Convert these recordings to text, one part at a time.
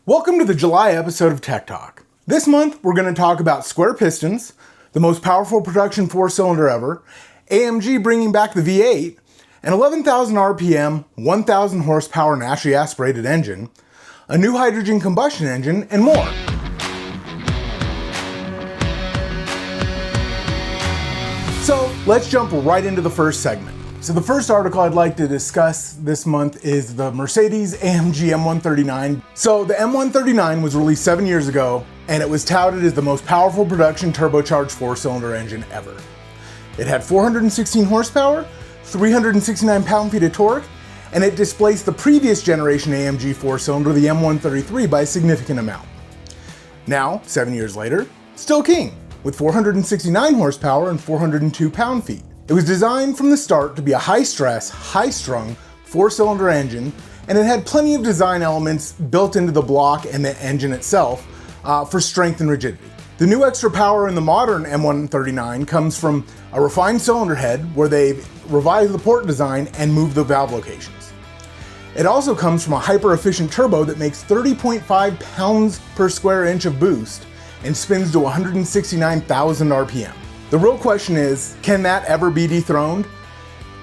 Welcome to the July episode of Tech Talk. This month, we're going to talk about square pistons, the most powerful production four-cylinder ever, AMG bringing back the V8, an 11,000 RPM, 1,000 horsepower naturally aspirated engine, a new hydrogen combustion engine, and more. So let's jump right into the first segment. So the first article I'd like to discuss this month is the Mercedes-AMG M139. So the M139 was released 7 years ago, and it was touted as the most powerful production turbocharged four-cylinder engine ever. It had 416 horsepower, 369 pound-feet of torque, and it displaced the previous generation AMG four-cylinder, the M133, by a significant amount. Now, 7 years later, still king, with 469 horsepower and 402 pound-feet. It was designed from the start to be a high-stress, high-strung, four-cylinder engine, and it had plenty of design elements built into the block and the engine itself for strength and rigidity. The new extra power in the modern M139 comes from a refined cylinder head where they've revised the port design and moved the valve locations. It also comes from a hyper-efficient turbo that makes 30.5 pounds per square inch of boost and spins to 169,000 RPM. The real question is, can that ever be dethroned?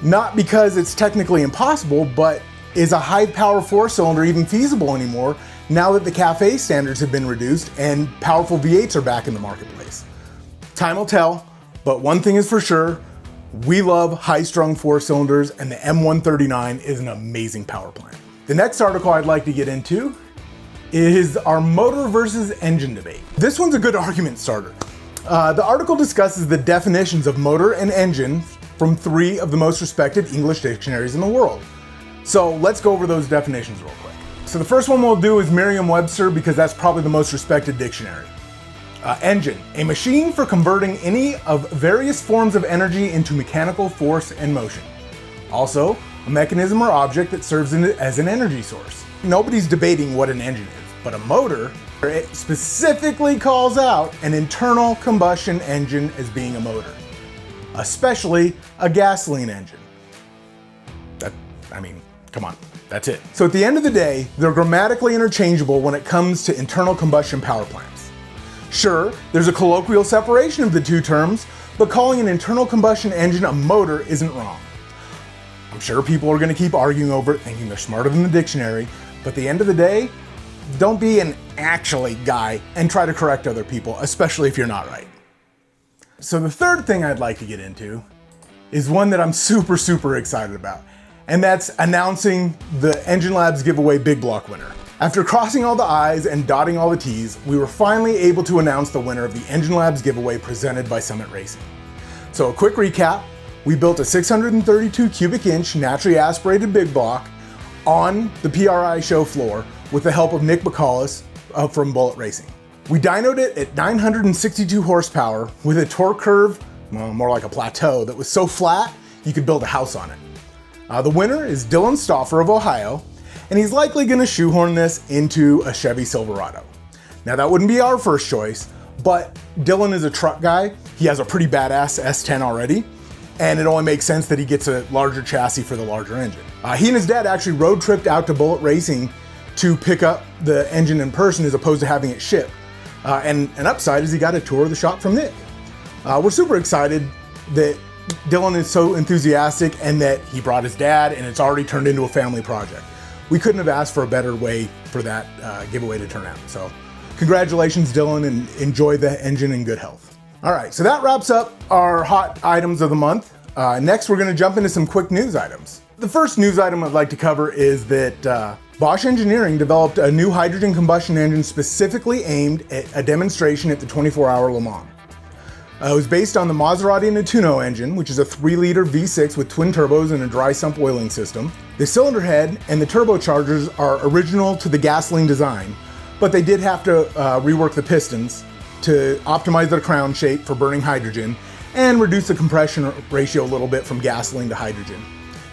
Not because it's technically impossible, but is a high-power four-cylinder even feasible anymore now that the CAFE standards have been reduced and powerful V8s are back in the marketplace? Time will tell, but one thing is for sure, we love high-strung four-cylinders, and the M139 is an amazing power plant. The next article I'd like to get into is our motor versus engine debate. This one's a good argument starter. The article discusses the definitions of motor and engine from three of the most respected English dictionaries in the world. So let's go over those definitions real quick. So the first one we'll do is Merriam-Webster because that's probably the most respected dictionary. Engine, a machine for converting any of various forms of energy into mechanical force and motion. Also, a mechanism or object that serves as an energy source. Nobody's debating what an engine is, but a motor, it specifically calls out an internal combustion engine as being a motor, especially a gasoline engine. Come on, that's it. So at the end of the day, they're grammatically interchangeable when it comes to internal combustion power plants. Sure, there's a colloquial separation of the two terms, but calling an internal combustion engine a motor isn't wrong. I'm sure people are going to keep arguing over it, thinking they're smarter than the dictionary, but at the end of the day, don't be an actually guy and try to correct other people, especially if you're not right. So the third thing I'd like to get into is one that I'm super excited about, and that's announcing the EngineLabs giveaway big block winner. After crossing all the I's and dotting all the T's, we were finally able to announce the winner of the EngineLabs giveaway presented by Summit Racing. So a quick recap, we built a 632 cubic inch naturally aspirated big block on the PRI show floor with the help of Nick Bacallis from Bullet Racing. We dynoed it at 962 horsepower with a torque curve, well, more like a plateau, that was so flat you could build a house on it. The winner is Dylan Stauffer of Ohio, and he's likely going to shoehorn this into a Chevy Silverado. Now that wouldn't be our first choice, but Dylan is a truck guy. He has a pretty badass S10 already, and it only makes sense that he gets a larger chassis for the larger engine. He and his dad actually road tripped out to Bullet Racing to pick up the engine in person as opposed to having it shipped. And an upside is he got a tour of the shop from Nick. We're super excited that Dylan is so enthusiastic and that he brought his dad and it's already turned into a family project. We couldn't have asked for a better way for that giveaway to turn out. So congratulations, Dylan, and enjoy the engine in good health. All right, so that wraps up our hot items of the month. Next, we're gonna jump into some quick news items. The first news item I'd like to cover is that Bosch Engineering developed a new hydrogen combustion engine specifically aimed at a demonstration at the 24-hour Le Mans. It was based on the Maserati Le engine, which is a 3-liter V6 with twin turbos and a dry sump oiling system. The cylinder head and the turbochargers are original to the gasoline design, but they did have to rework the pistons to optimize their crown shape for burning hydrogen and reduce the compression ratio a little bit from gasoline to hydrogen.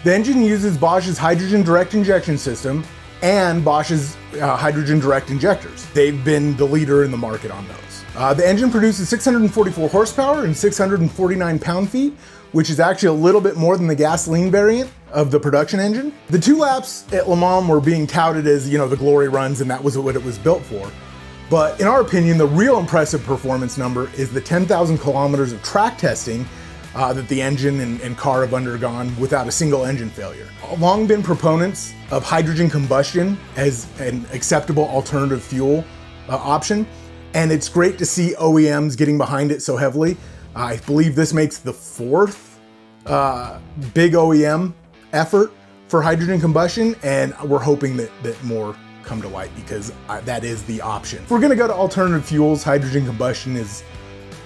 The engine uses Bosch's hydrogen direct injection system and Bosch's hydrogen direct injectors. They've been the leader in the market on those. The engine produces 644 horsepower and 649 pound-feet, which is actually a little bit more than the gasoline variant of the production engine. The 2 laps at Le Mans were being touted as, the glory runs, and that was what it was built for. But in our opinion, the real impressive performance number is the 10,000 kilometers of track testing that the engine and car have undergone without a single engine failure. Long been proponents of hydrogen combustion as an acceptable alternative fuel option, and it's great to see OEMs getting behind it so heavily. I believe this makes the 4th big OEM effort for hydrogen combustion, and we're hoping that more come to light because that is the option. If we're gonna go to alternative fuels, hydrogen combustion is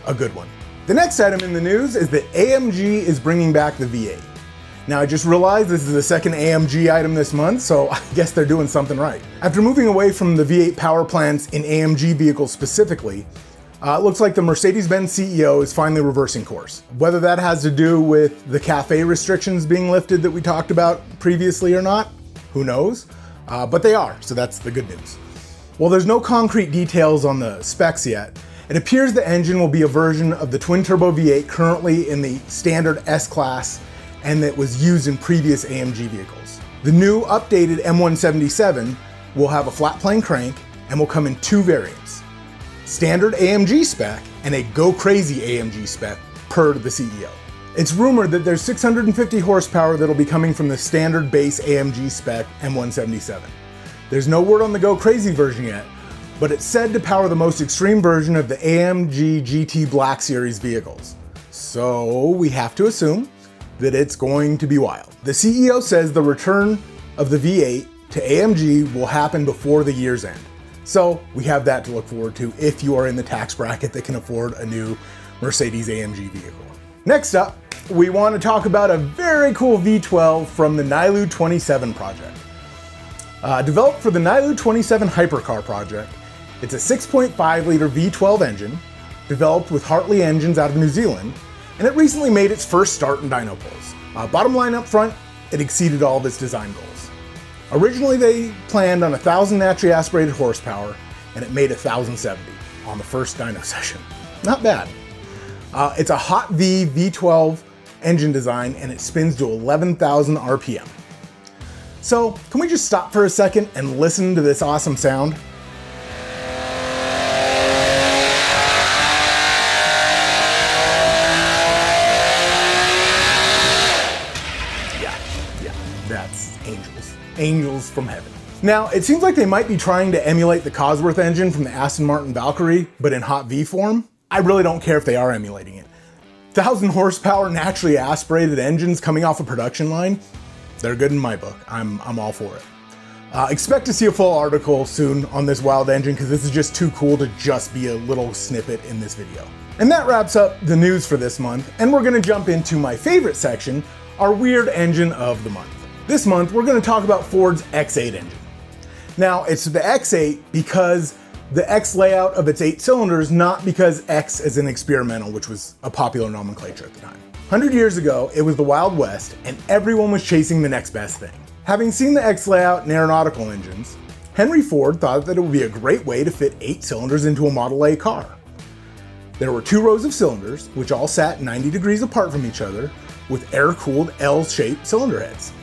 a good one. The next item in the news is that AMG is bringing back the V8. Now I just realized this is the second AMG item this month, so I guess they're doing something right. After moving away from the V8 power plants in AMG vehicles specifically, it looks like the Mercedes-Benz CEO is finally reversing course. Whether that has to do with the CAFE restrictions being lifted that we talked about previously or not, who knows? But they are, so that's the good news. While there's no concrete details on the specs yet, it appears the engine will be a version of the twin-turbo V8 currently in the standard S-Class and that was used in previous AMG vehicles. The new updated M177 will have a flat plane crank and will come in 2 variants: standard AMG spec and a go crazy AMG spec per the CEO. It's rumored that there's 650 horsepower that'll be coming from the standard base AMG spec M177. There's no word on the go crazy version yet, but it's said to power the most extreme version of the AMG GT Black Series vehicles. So we have to assume that it's going to be wild. The CEO says the return of the V8 to AMG will happen before the year's end. So we have that to look forward to if you are in the tax bracket that can afford a new Mercedes-AMG vehicle. Next up, we want to talk about a very cool V12 from the Nilu27 project. Developed for the Nilu27 hypercar project, it's a 6.5 liter V12 engine, developed with Hartley Engines out of New Zealand, and it recently made its first start in dyno polls. Bottom line up front, it exceeded all of its design goals. Originally they planned on 1,000 naturally aspirated horsepower, and it made 1,070 on the first dyno session. Not bad. It's a hot V V12 engine design, and it spins to 11,000 RPM. So can we just stop for a second and listen to this awesome sound? Yeah, that's angels from heaven. Now, it seems like they might be trying to emulate the Cosworth engine from the Aston Martin Valkyrie, but in hot V form. I really don't care if they are emulating it. 1,000 horsepower naturally aspirated engines coming off a production line, they're good in my book. I'm all for it. Expect to see a full article soon on this wild engine because this is just too cool to just be a little snippet in this video. And that wraps up the news for this month, and we're gonna jump into my favorite section, our weird engine of the month. This month, we're gonna talk about Ford's X8 engine. Now, it's the X8 because the X layout of its 8 cylinders, not because X is an experimental, which was a popular nomenclature at the time. 100 years ago, it was the Wild West, and everyone was chasing the next best thing. Having seen the X layout in aeronautical engines, Henry Ford thought that it would be a great way to fit 8 cylinders into a Model A car. There were 2 rows of cylinders, which all sat 90 degrees apart from each other, with air-cooled L-shaped cylinder heads.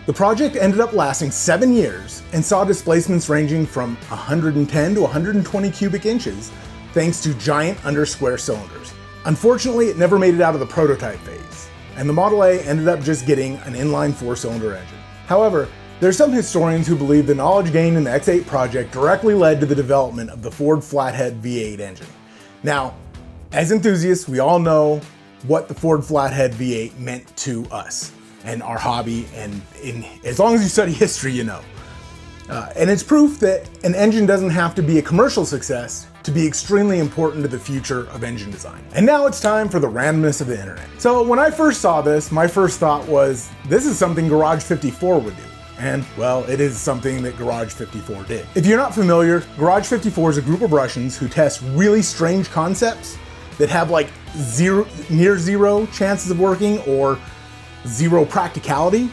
The project ended up lasting 7 years and saw displacements ranging from 110 to 120 cubic inches, thanks to giant under-square cylinders. Unfortunately, it never made it out of the prototype phase, and the Model A ended up just getting an inline 4-cylinder engine. However, there are some historians who believe the knowledge gained in the X8 project directly led to the development of the Ford flathead V8 engine. Now, as enthusiasts, we all know what the Ford flathead V8 meant to us and our hobby, and as long as you study history, you know. And it's proof that an engine doesn't have to be a commercial success to be extremely important to the future of engine design. And now it's time for the randomness of the internet. So when I first saw this, my first thought was, this is something Garage 54 would do. And well, it is something that Garage 54 did. If you're not familiar, Garage 54 is a group of Russians who test really strange concepts that have like near zero chances of working or zero practicality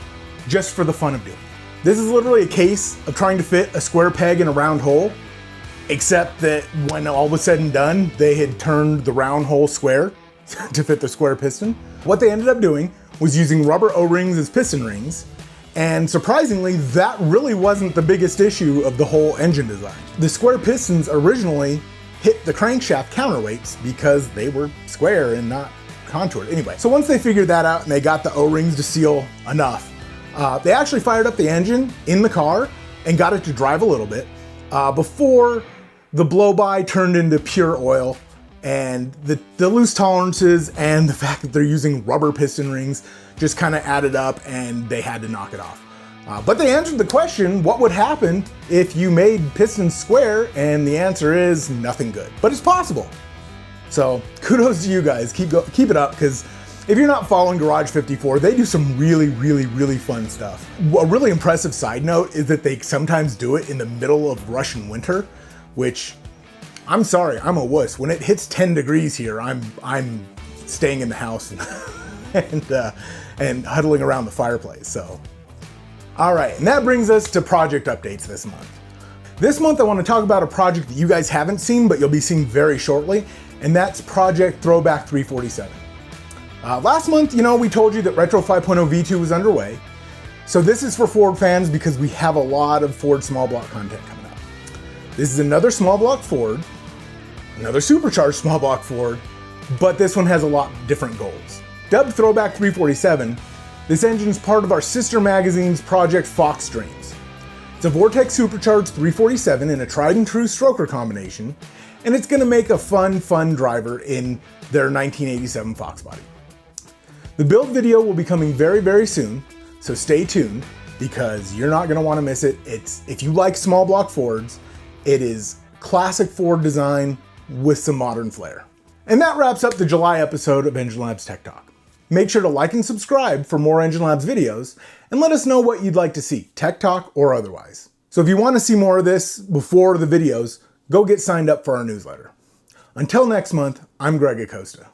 just for the fun of doing it. This is literally a case of trying to fit a square peg in a round hole, except that when all was said and done, they had turned the round hole square to fit the square piston. What they ended up doing was using rubber O-rings as piston rings, and surprisingly, that really wasn't the biggest issue of the whole engine design. The square pistons originally hit the crankshaft counterweights because they were square and not contoured. Anyway, so once they figured that out and they got the O-rings to seal enough, they actually fired up the engine in the car and got it to drive a little bit before the blow-by turned into pure oil, and the loose tolerances and the fact that they're using rubber piston rings just kind of added up and they had to knock it off. But they answered the question, what would happen if you made pistons square? And the answer is nothing good, but it's possible. So kudos to you guys, keep it up, because if you're not following Garage 54, they do some really fun stuff. A really impressive side note is that they sometimes do it in the middle of Russian winter, which, I'm sorry, I'm a wuss. When it hits 10 degrees here, I'm staying in the house and huddling around the fireplace, so. All right, and that brings us to project updates this month. This month I want to talk about a project that you guys haven't seen, but you'll be seeing very shortly, and that's Project Throwback 347. Last month, we told you that Retro 5.0 V2 was underway. So this is for Ford fans because we have a lot of Ford small block content coming up. This is another small block Ford, another supercharged small block Ford, but this one has a lot different goals. Dubbed Throwback 347, this engine is part of our sister magazine's Project Fox Dreams. It's a Vortex supercharged 347 in a tried and true stroker combination, and it's going to make a fun driver in their 1987 Fox body. The build video will be coming very soon, so stay tuned because you're not going to want to miss it. If you like small block Fords, it is classic Ford design with some modern flair. And that wraps up the July episode of EngineLabs Tech Talk. Make sure to like and subscribe for more EngineLabs videos, and let us know what you'd like to see, Tech Talk or otherwise. So if you want to see more of this before the videos, go get signed up for our newsletter. Until next month, I'm Greg Acosta.